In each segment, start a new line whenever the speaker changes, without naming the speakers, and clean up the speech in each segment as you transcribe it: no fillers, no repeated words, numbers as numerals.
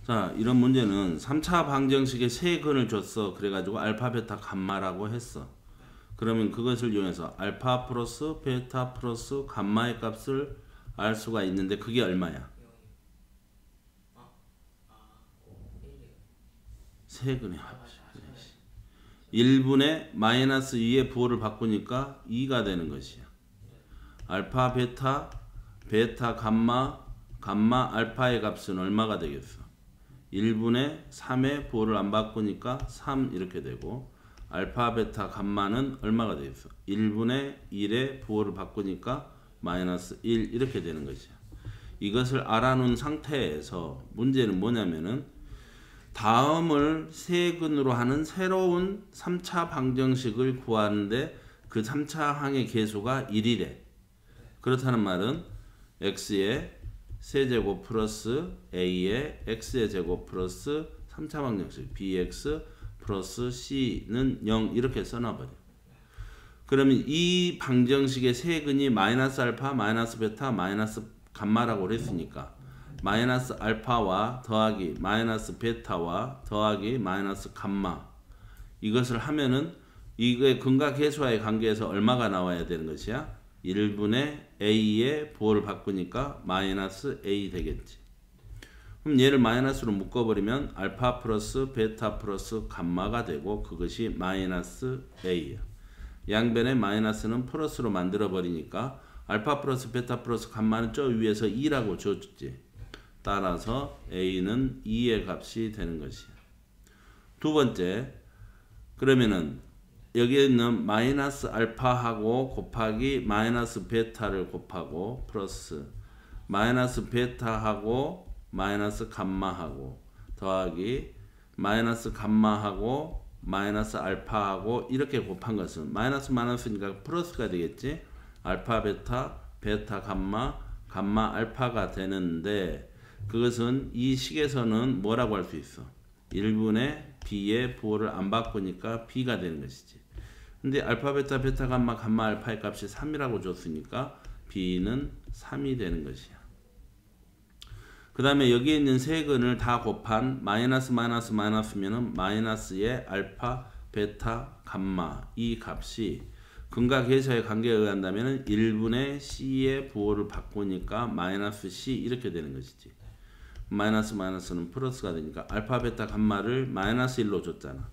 자, 이런 문제는 3차 방정식에 세 근을 줬어. 그래가지고 알파, 베타, 감마라고 했어. 그러면 그것을 이용해서 알파 플러스 베타 플러스 감마의 값을 알 수가 있는데 그게 얼마야? 세 근의 합이야. 1분의 마이너스 2의 부호를 바꾸니까 2가 되는 것이야. 알파, 베타, 베타, 감마, 감마, 알파의 값은 얼마가 되겠어? 1분의 3의 부호를 안 바꾸니까 3 이렇게 되고, 알파, 베타, 감마는 얼마가 되겠어? 1분의 1의 부호를 바꾸니까 마이너스 1 이렇게 되는 것이야. 이것을 알아놓은 상태에서 문제는 뭐냐면은 다음을 세 근으로 하는 새로운 3차 방정식을 구하는데 그 3차 항의 계수가 1이래. 그렇다는 말은 x의 세제곱 플러스 a의 x의 제곱 플러스 3차 방정식 bx 플러스 c는 0 이렇게 써놔버려. 그러면 이 방정식의 세 근이 마이너스 알파, 마이너스 베타, 마이너스 감마라고 그랬으니까 마이너스 알파와 더하기 마이너스 베타와 더하기 마이너스 감마 이것을 하면은 이거의 근과 계수와의 관계에서 얼마가 나와야 되는 것이야? 1분의 a의 부호를 바꾸니까 마이너스 a 되겠지. 그럼 얘를 마이너스로 묶어버리면 알파 플러스 베타 플러스 감마가 되고 그것이 마이너스 a야. 양변의 마이너스는 플러스로 만들어버리니까 알파 플러스 베타 플러스 감마는 저 위에서 2라고 줬지. 따라서 a는 2의 값이 되는 것이야. 두 번째, 그러면은 여기에 있는 마이너스 알파하고 곱하기 마이너스 베타를 곱하고 플러스 마이너스 베타하고 마이너스 감마하고 더하기 마이너스 감마하고 마이너스 알파하고 이렇게 곱한 것은 마이너스 마이너스니까 플러스가 되겠지. 알파 베타 베타 감마 감마 알파가 되는데 그것은 이 식에서는 뭐라고 할 수 있어? 1분의 b의 부호를 안 바꾸니까 b가 되는 것이지. 근데 알파 베타 베타 감마 감마 알파의 값이 3이라고 줬으니까 b는 3이 되는 것이야. 그 다음에 여기에 있는 세 근을 다 곱한 마이너스 마이너스 마이너스면은 마이너스의 알파 베타 감마 이 값이 근과 계수의 관계에 의한다면 1분의 c의 부호를 바꾸니까 마이너스 c 이렇게 되는 것이지. 마이너스 마이너스는 플러스가 되니까 알파 베타 감마를 마이너스 1로 줬잖아.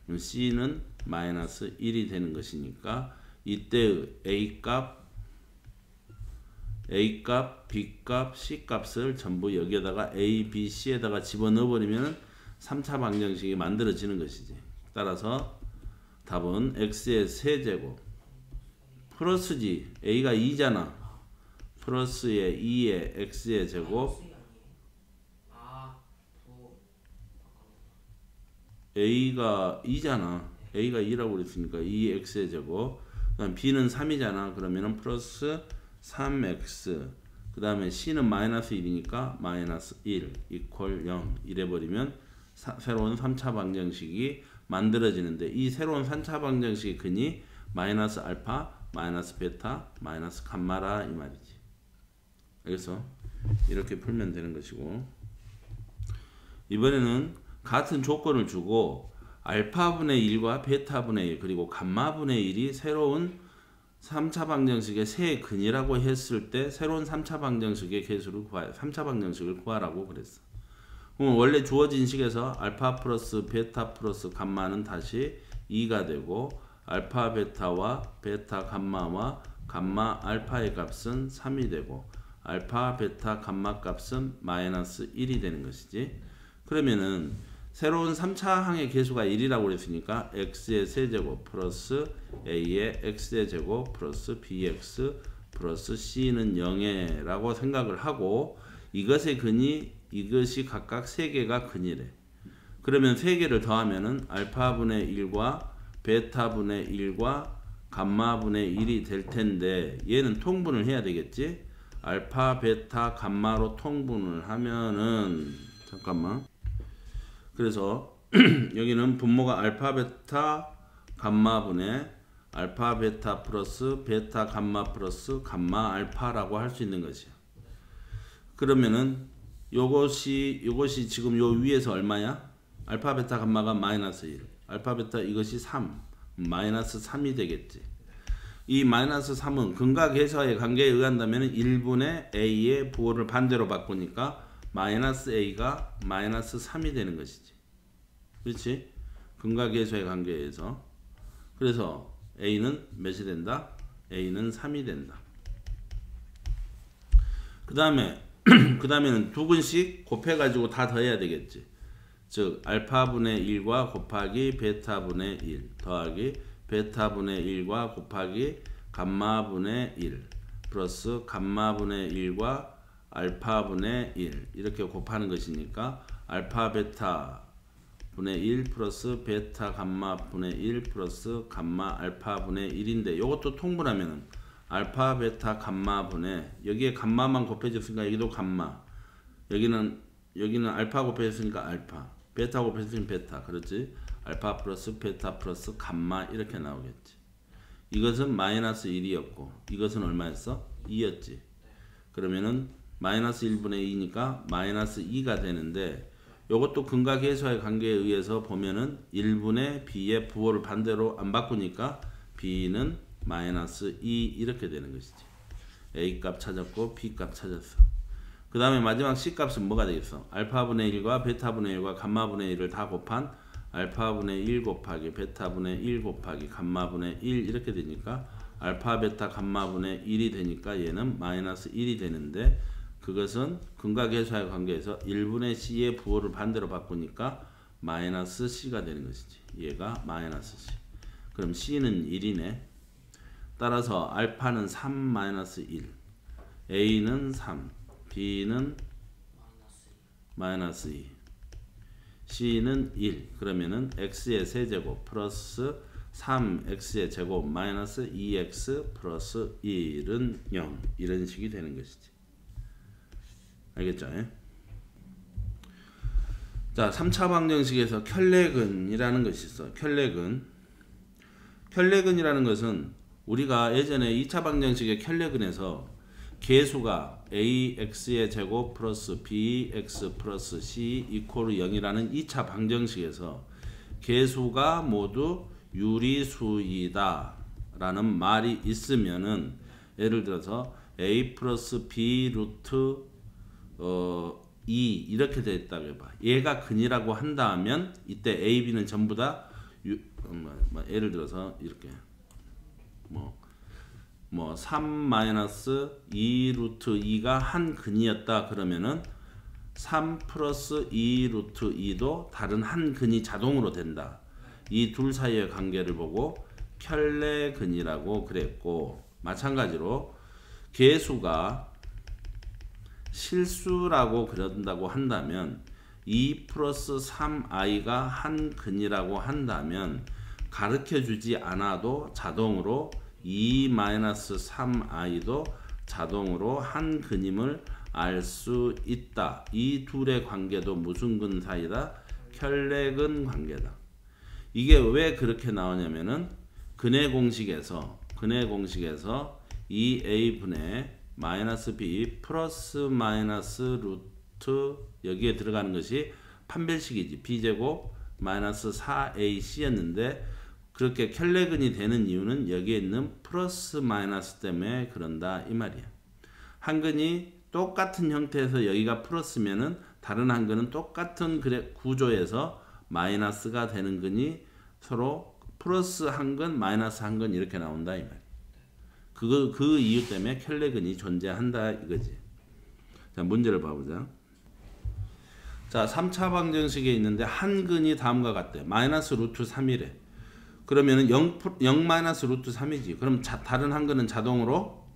그럼 c는 마이너스 1이 되는 것이니까 이때 a값, b값, c값을 전부 여기에다가 a, b, c에다가 집어넣어 버리면 3차 방정식이 만들어지는 것이지. 따라서 답은 x의 세제곱 플러스지. a가 2잖아. 플러스의 2의 x의 제곱 a가 2잖아. a가 2라고 그랬으니까 2x의 제곱 그다음 b는 3이잖아. 그러면은 플러스 3x 그 다음에 c는 마이너스 1이니까 마이너스 1 이퀄 0 이래버리면 새로운 3차 방정식이 만들어지는데 이 새로운 3차 방정식의 근이 마이너스 알파 마이너스 베타 마이너스 감마라 이 말이지. 그래서 이렇게 풀면 되는 것이고, 이번에는 같은 조건을 주고 알파분의 1과 베타분의 1 그리고 감마분의 1이 새로운 3차 방정식의 세 근이라고 했을 때 새로운 3차 방정식의 개수를 3차 방정식을 구하라고 그랬어. 그럼 원래 주어진 식에서 알파 플러스 베타 플러스 감마는 다시 2가 되고 알파 베타와 베타 감마와 감마 알파의 값은 3이 되고 알파 베타 감마 값은 마이너스 1이 되는 것이지. 그러면은 새로운 3차 항의 계수가 1이라고 그랬으니까 x의 세제곱 플러스 a의 x의 제곱 플러스 bx 플러스 c는 0에 라고 생각을 하고 이것의 근이 이것이 각각 3개가 근이래. 그러면 3개를 더하면은 알파분의 1과 베타분의 1과 감마분의 1이 될 텐데 얘는 통분을 해야 되겠지. 알파 베타 감마로 통분을 하면은 잠깐만. 그래서 여기는 분모가 알파 베타 감마분의 알파 베타 플러스 베타 감마 플러스 감마 알파라고 할 수 있는 것이야. 그러면은 요것이 지금 요 위에서 얼마야? 알파 베타 감마가 마이너스 1. 알파 베타 이것이 3. 마이너스 3이 되겠지. 이 마이너스 3은 근각계수와의 관계에 의한다면 1분의 a의 부호를 반대로 바꾸니까 마이너스 a가 마이너스 3이 되는 것이지. 그렇지? 근각계수와의 관계에서. 그래서 a는 몇이 된다? a는 3이 된다. 그 다음에는 두 근씩 곱해가지고 다 더해야 되겠지. 즉 알파분의 1과 곱하기 베타분의 1 더하기 베타분의 1과 곱하기 감마분의 1 플러스 감마분의 1과 알파분의 1 이렇게 곱하는 것이니까 알파 베타분의 1 플러스 베타 감마분의 1 플러스 감마 알파분의 1인데 이것도 통분하면은 알파 베타 감마분의 여기에 감마만 곱해졌으니까 여기도 감마 여기는 알파 곱해졌으니까 알파 베타 곱해졌으니까 베타 그렇지? 알파 플러스 베타 플러스 감마 이렇게 나오겠지. 이것은 마이너스 1이었고 이것은 얼마였어? 2였지. 그러면은 마이너스 1분의 2니까 마이너스 2가 되는데 이것도 근각계수와의 관계에 의해서 보면은 1분의 b의 부호를 반대로 안 바꾸니까 b는 마이너스 2 이렇게 되는 것이지. a 값 찾았고 b 값 찾았어. 그 다음에 마지막 c 값은 뭐가 되겠어? 알파분의 1과 베타분의 1과 감마분의 1을 다 곱한 알파분의 1 곱하기 베타분의 1 곱하기 감마분의 1 이렇게 되니까 알파 베타 감마분의 1이 되니까 얘는 마이너스 1이 되는데 그것은 근각계수와의 관계에서 1분의 c의 부호를 반대로 바꾸니까 마이너스 c가 되는 것이지. 얘가 마이너스 c. 그럼 c는 1이네. 따라서 알파는 3 마이너스 1 a는 3 b는 마이너스 2 c는 1 그러면은 x의 세제곱 플러스 3x의 제곱 마이너스 2x 플러스 1은 0 이런 식이 되는 것이지. 알겠죠? 자 3차 방정식에서 켤레근이라는 것이 있어. 켤레근이라는 것은 우리가 예전에 2차 방정식의 켤레근에서 계수가 ax의 제곱 플러스 bx 플러스 c 이퀄 0이라는 2차 방정식에서 계수가 모두 유리수이다 라는 말이 있으면은 예를 들어서 a 플러스 b 루트 2 이렇게 됐다고 해봐. 얘가 근이라고 한다면 이때 a, b는 전부 다 예를 들어서 이렇게 3 마이너스 2 루트 2가 한 근이었다 그러면은 3 플러스 2 루트 2도 다른 한 근이 자동으로 된다. 이 둘 사이의 관계를 보고 켤레근이라고 그랬고 마찬가지로 계수가 실수라고 그런다고 한다면 2 플러스 3i가 한 근이라고 한다면 가르쳐주지 않아도 자동으로 2-3i도 자동으로 한 근임을 알 수 있다. 이 둘의 관계도 무슨 근 사이다? 켤레근 관계다. 이게 왜 그렇게 나오냐면은 근의 공식에서 2a분의 마이너스 b 플러스 마이너스 루트 여기에 들어가는 것이 판별식이지. b제곱 마이너스 4ac였는데 그렇게 켤레근이 되는 이유는 여기에 있는 플러스 마이너스 때문에 그런다 이 말이야. 한 근이 똑같은 형태에서 여기가 플러스면은 다른 한 근은 똑같은 구조에서 마이너스가 되는 근이 서로 플러스 한 근 마이너스 한 근 이렇게 나온다 이 말이야. 그 이유 때문에 켤레근이 존재한다 이거지. 자 문제를 봐보자. 자 3차 방정식에 있는데 한 근이 다음과 같대. 마이너스 루트 3이래. 그러면은 0 마이너스 루트 3이지. 그럼 다른 한 근은 자동으로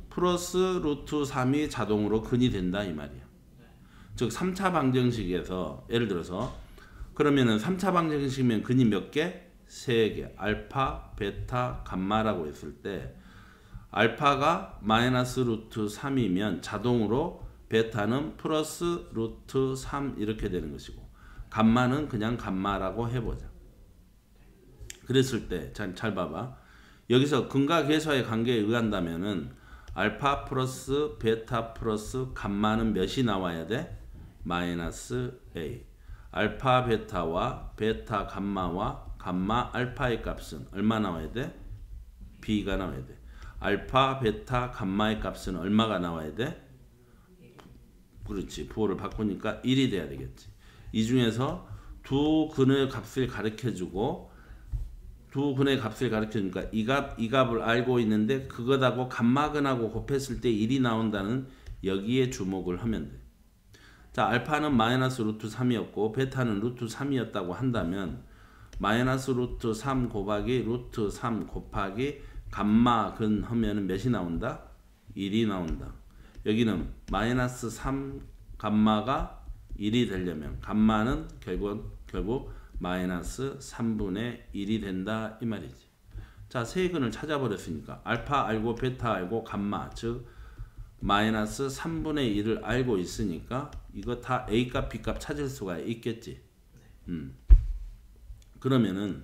플러스 루트 3이 자동으로 근이 된다 이 말이야. 즉 3차 방정식에서 예를 들어서 그러면은 3차 방정식이면 근이 몇 개? 3개. 알파, 베타, 감마라고 했을 때 알파가 마이너스 루트 3이면 자동으로 베타는 플러스 루트 3 이렇게 되는 것이고 감마는 그냥 감마라고 해보자. 그랬을 때 잘 봐봐. 여기서 근각계수와의 관계에 의한다면은 알파 플러스 베타 플러스 감마는 몇이 나와야 돼? 마이너스 A. 알파 베타와 베타 감마와 감마 알파의 값은 얼마 나와야 돼? B가 나와야 돼. 알파 베타 감마의 값은 얼마가 나와야 돼? 그렇지. 부호를 바꾸니까 1이 돼야 되겠지. 이 중에서 두 근의 값을 가르쳐주고 두 근의 값을 가르쳐주니까 이 값을 알고 있는데 그것하고 감마근하고 곱했을 때 1이 나온다는 여기에 주목을 하면 돼. 자, 알파는 마이너스 루트 3이었고 베타는 루트 3이었다고 한다면 마이너스 루트 3 곱하기 루트 3 곱하기 감마근 하면은 몇이 나온다? 1이 나온다. 여기는 마이너스 3 감마가 1이 되려면 감마는 결국 마이너스 3분의 1이 된다 이 말이지. 자, 세근을 찾아버렸으니까 알파 알고 베타 알고 감마 즉 마이너스 3분의 1을 알고 있으니까 이거 다 A값 B값 찾을 수가 있겠지. 그러면은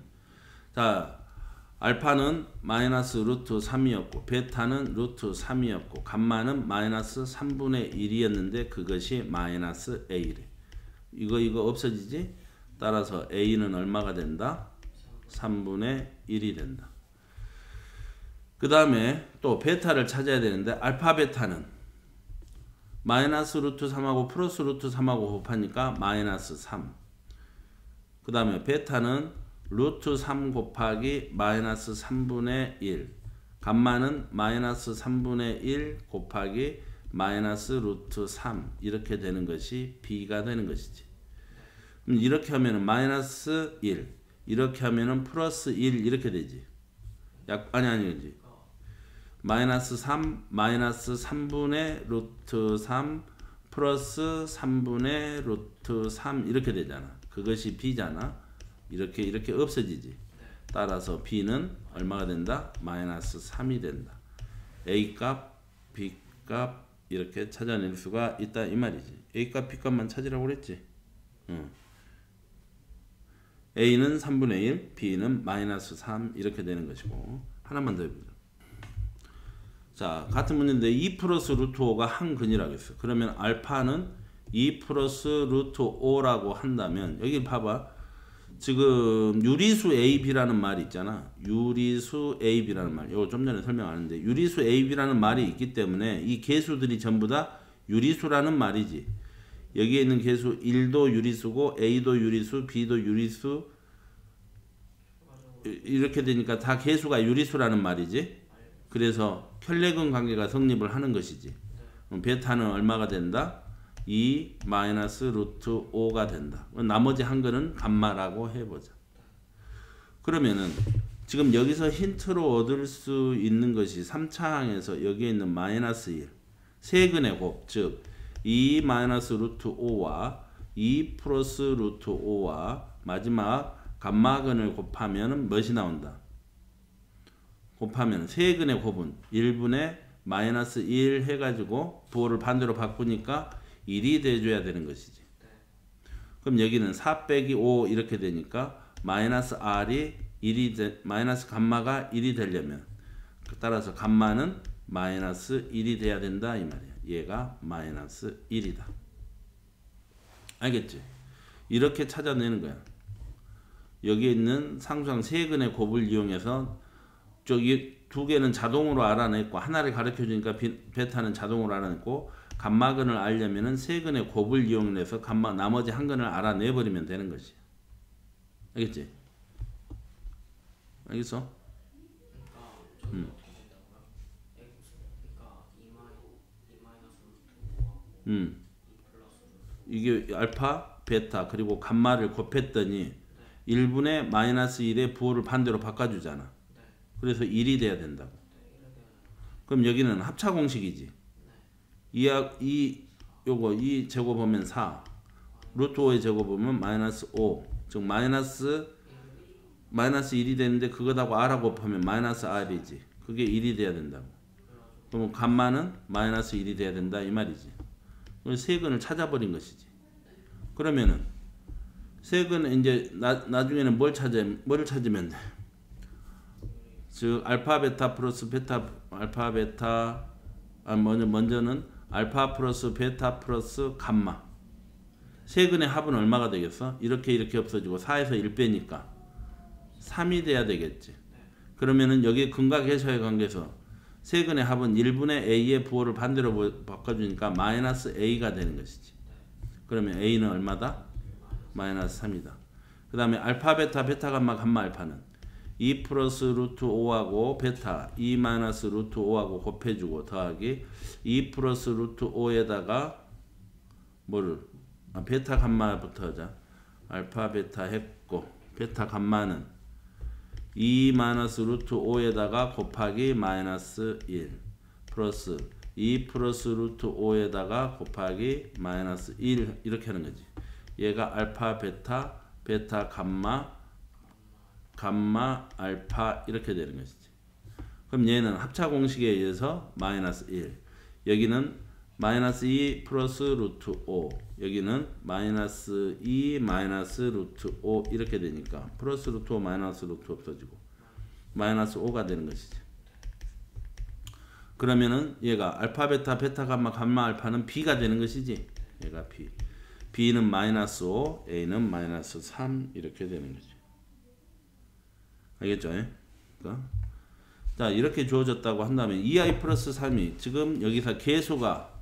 자 알파는 마이너스 루트 3이었고 베타는 루트 3이었고 감마는 마이너스 3분의 1이었는데 그것이 마이너스 A래. 이거 없어지지? 따라서 A는 얼마가 된다? 3분의 1이 된다. 그 다음에 또 베타를 찾아야 되는데 알파 베타는 마이너스 루트 3하고 플러스 루트 3하고 곱하니까 마이너스 3. 그 다음에 베타는 루트 3 곱하기 마이너스 3분의 1. 감마는 마이너스 3분의 1 곱하기 마이너스 루트 3. 이렇게 되는 것이 B가 되는 것이지. 이렇게 하면은 마이너스 1. 이렇게 하면은 플러스 1 이렇게 되지. 아니지. 마이너스 3 마이너스 3분의 루트 3 플러스 3분의 루트 3 이렇게 되잖아. 그것이 B잖아. 이렇게 없어지지. 따라서 B는 얼마가 된다? 마이너스 3이 된다. A값, B값 이렇게 찾아낼 수가 있다 이 말이지. A값, B값만 찾으라고 그랬지. A는 3분의 1, B는 마이너스 3 이렇게 되는 것이고 하나만 더 해보자. 자, 같은 문제인데 2 플러스 루트 5가 한 근이라고 했어. 그러면 알파는 2 플러스 루트 5라고 한다면 여기 봐봐. 지금 유리수 AB라는 말이 있잖아. 유리수 AB라는 말. 이거 좀 전에 설명하는데 유리수 AB라는 말이 있기 때문에 이 개수들이 전부 다 유리수라는 말이지. 여기에 있는 개수 1도 유리수고 A도 유리수, B도 유리수 이렇게 되니까 다 개수가 유리수라는 말이지. 그래서 혈례근 관계가 성립을 하는 것이지. 베타는 얼마가 된다? 2 마이너스 루트 5가 된다. 나머지 한 거는 감마라고 해보자. 그러면은 지금 여기서 힌트로 얻을 수 있는 것이 3차 항에서 여기에 있는 마이너스 1 세근의 곱, 즉 2 마이너스 루트 5와 2 플러스 루트 5와 마지막 감마근을 곱하면 무엇이 나온다? 곱하면 세근의 곱은 1분의 마이너스 1 해가지고 부호를 반대로 바꾸니까 1이 돼줘야 되는 것이지. 그럼 여기는 4 빼기 5 이렇게 되니까 마이너스 R이 1이 마이너스 감마가 1이 되려면 따라서 감마는 마이너스 1이 돼야 된다 이 말이야. 얘가 마이너스 1이다. 알겠지? 이렇게 찾아내는 거야. 여기 있는 상수항 세근의 곱을 이용해서 저기 두 개는 자동으로 알아냈고 하나를 가르쳐 주니까 베타는 자동으로 알아냈고 감마근을 알려면은 세근의 곱을 이용해서 나머지 한 근을 알아내 버리면 되는 것이. 알겠지? 알겠어? 이게 알파, 베타 그리고 감마를 곱했더니 1분의 마이너스 1의 부호를 반대로 바꿔주잖아. 그래서 1이 돼야 된다고. 그럼 여기는 합차 공식이지. 이 제곱하면 4 루트 5의 제곱하면 마이너스 5 즉 마이너스 1이 되는데 그것하고 R하고 곱하면 마이너스 R이지. 그게 1이 돼야 된다고. 그럼 감마는 마이너스 1이 돼야 된다 이 말이지. 세근을 찾아버린 것이지. 그러면은 세근은 이제 나중에는 뭘 찾으면 돼? 즉 알파 베타 플러스 베타 알파 베타 먼저는 알파 플러스 베타 플러스 감마 세근의 합은 얼마가 되겠어? 이렇게 없어지고 4에서 1 빼니까 3이 돼야 되겠지. 그러면은 여기 근각해서의 관계에서 세근의 합은 1분의 a의 부호를 반대로 바꿔주니까 마이너스 a가 되는 것이지. 그러면 a는 얼마다? 마이너스 3이다. 그 다음에 알파 베타 베타 감마 감마 알파는 2 플러스 루트 5하고 베타 2 마이너스 루트 5하고 곱해주고 더하기 2 플러스 루트 5에다가 뭐를 베타 감마부터 하자. 알파 베타 했고 베타 감마는 2 마이너스 루트 5에다가 곱하기 마이너스 1 플러스 2 플러스 루트 5에다가 곱하기 마이너스 1 이렇게 하는 거지. 얘가 알파 베타 베타 감마 감마 알파 이렇게 되는 것이지. 그럼 얘는 합차 공식에 의해서 마이너스 1 여기는 마이너스 2 플러스 루트 5 여기는 마이너스 2 마이너스 루트 5 이렇게 되니까 플러스 루트 5 마이너스 루트 없어지고 마이너스 5가 되는 것이지. 그러면은 얘가 알파 베타 베타 감마 감마 알파는 b가 되는 것이지. 얘가 b b는 마이너스 5 a는 마이너스 3 이렇게 되는 거지. 알겠죠? 그러니까 자 이렇게 주어졌다고 한다면 2i 플러스 3이 지금 여기서 계수가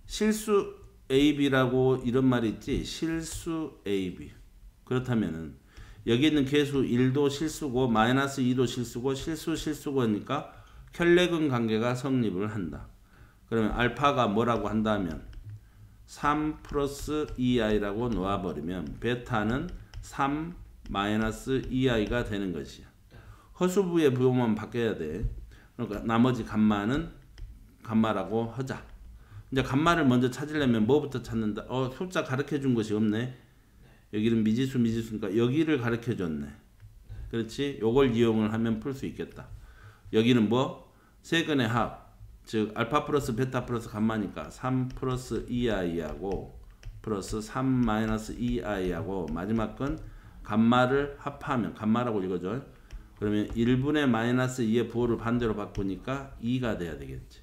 실수 ab라고 이런 말이 있지. 실수 ab 그렇다면은 여기 있는 계수 1도 실수고 마이너스 2도 실수고 실수고니까 켤레근 관계가 성립을 한다. 그러면 알파가 뭐라고 한다면 3 플러스 2i라고 놓아버리면 베타는 3 마이너스 2i가 되는 것이야. 허수부의 부호만 바뀌어야 돼. 그러니까 나머지 감마는 감마라고 하자. 이제 감마를 먼저 찾으려면 뭐부터 찾는다? 숫자 가르쳐 준 것이 없네. 여기는 미지수니까 여기를 가르쳐 줬네. 그렇지? 요걸 이용을 하면 풀 수 있겠다. 여기는 뭐? 세근의 합. 즉 알파 플러스 베타 플러스 감마니까 3 플러스 2i하고 플러스 3 마이너스 2i하고 마지막 건 감마를 합하면 감마라고 읽어줘. 그러면 1분의 마이너스 2의 부호를 반대로 바꾸니까 2가 돼야 되겠지.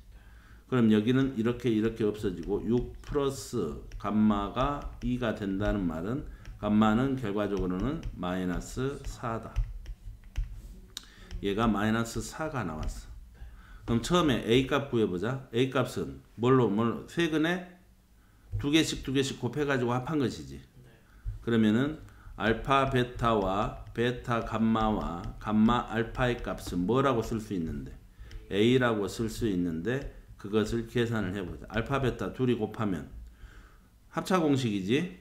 그럼 여기는 이렇게 없어지고 6 플러스 감마가 2가 된다는 말은 감마는 결과적으로는 마이너스 4다. 얘가 마이너스 4가 나왔어. 그럼 처음에 A값 구해보자. A값은 뭘로 세근에 두 개씩 곱해가지고 합한 것이지. 그러면은 알파 베타와 베타 감마와 감마 알파의 값은 뭐라고 쓸 수 있는데? A라고 쓸 수 있는데 그것을 계산을 해보자. 알파 베타 둘이 곱하면 합차 공식이지.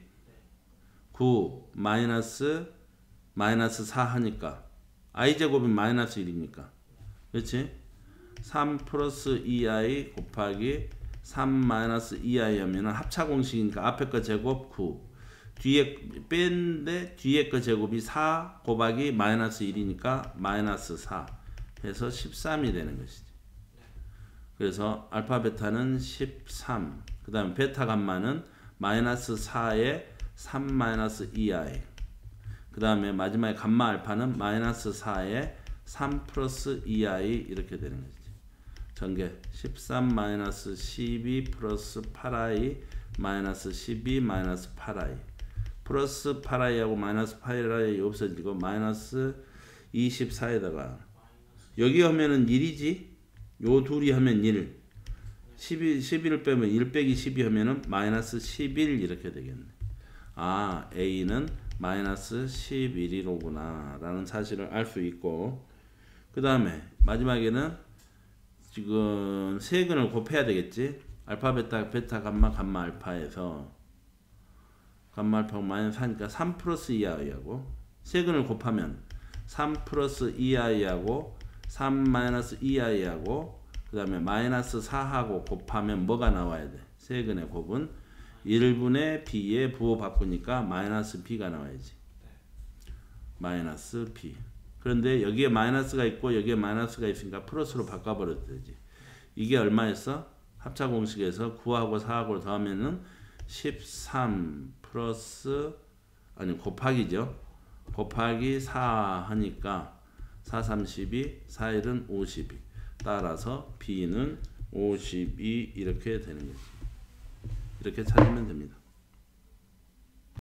9 마이너스 4 하니까 i제곱이 마이너스 1이니까 그렇지? 3 플러스 2i 곱하기 3 마이너스 2i 하면 합차 공식이니까 앞에 거 제곱 9 뒤에 뺀데 뒤에 거 제곱이 4 곱하기 마이너스 1이니까 마이너스 4 해서 13이 되는 것이지. 그래서 알파 베타는 13 그 다음에 베타 감마는 마이너스 4에 3 마이너스 2i 그 다음에 마지막에 감마 알파는 마이너스 4에 3 플러스 2i 이렇게 되는 거지. 전개 13 마이너스 12 플러스 8i 마이너스 12 마이너스 8i 플러스 8i하고 마이너스 8i 없어지고 마이너스 24에다가 여기 하면은 1이지. 요 둘이 하면 1 11을 빼면 1 빼기 12 하면은 마이너스 11 이렇게 되겠네. 아 A는 마이너스 11이로구나 라는 사실을 알 수 있고 그 다음에 마지막에는 지금 세근을 곱해야 되겠지. 알파 베타 베타 감마 감마 알파에서 감마 알파가 마이너스 4니까 3 플러스 2i하고 세근을 곱하면 3 플러스 2i하고 3 마이너스 2i하고 그 다음에 마이너스 4하고 곱하면 뭐가 나와야 돼? 세근의 곱은 1분의 b의 부호 바꾸니까 마이너스 b가 나와야지. 마이너스 b. 그런데 여기에 마이너스가 있고 여기에 마이너스가 있으니까 플러스로 바꿔버려도 되지. 이게 얼마였어? 합차 공식에서 9하고 4하고 더하면은 13 플러스 아니 곱하기죠. 곱하기 4 하니까 4, 32, 4, 1은 52. 따라서 b는 52 이렇게 되는 거지. 이렇게 찾으면 됩니다.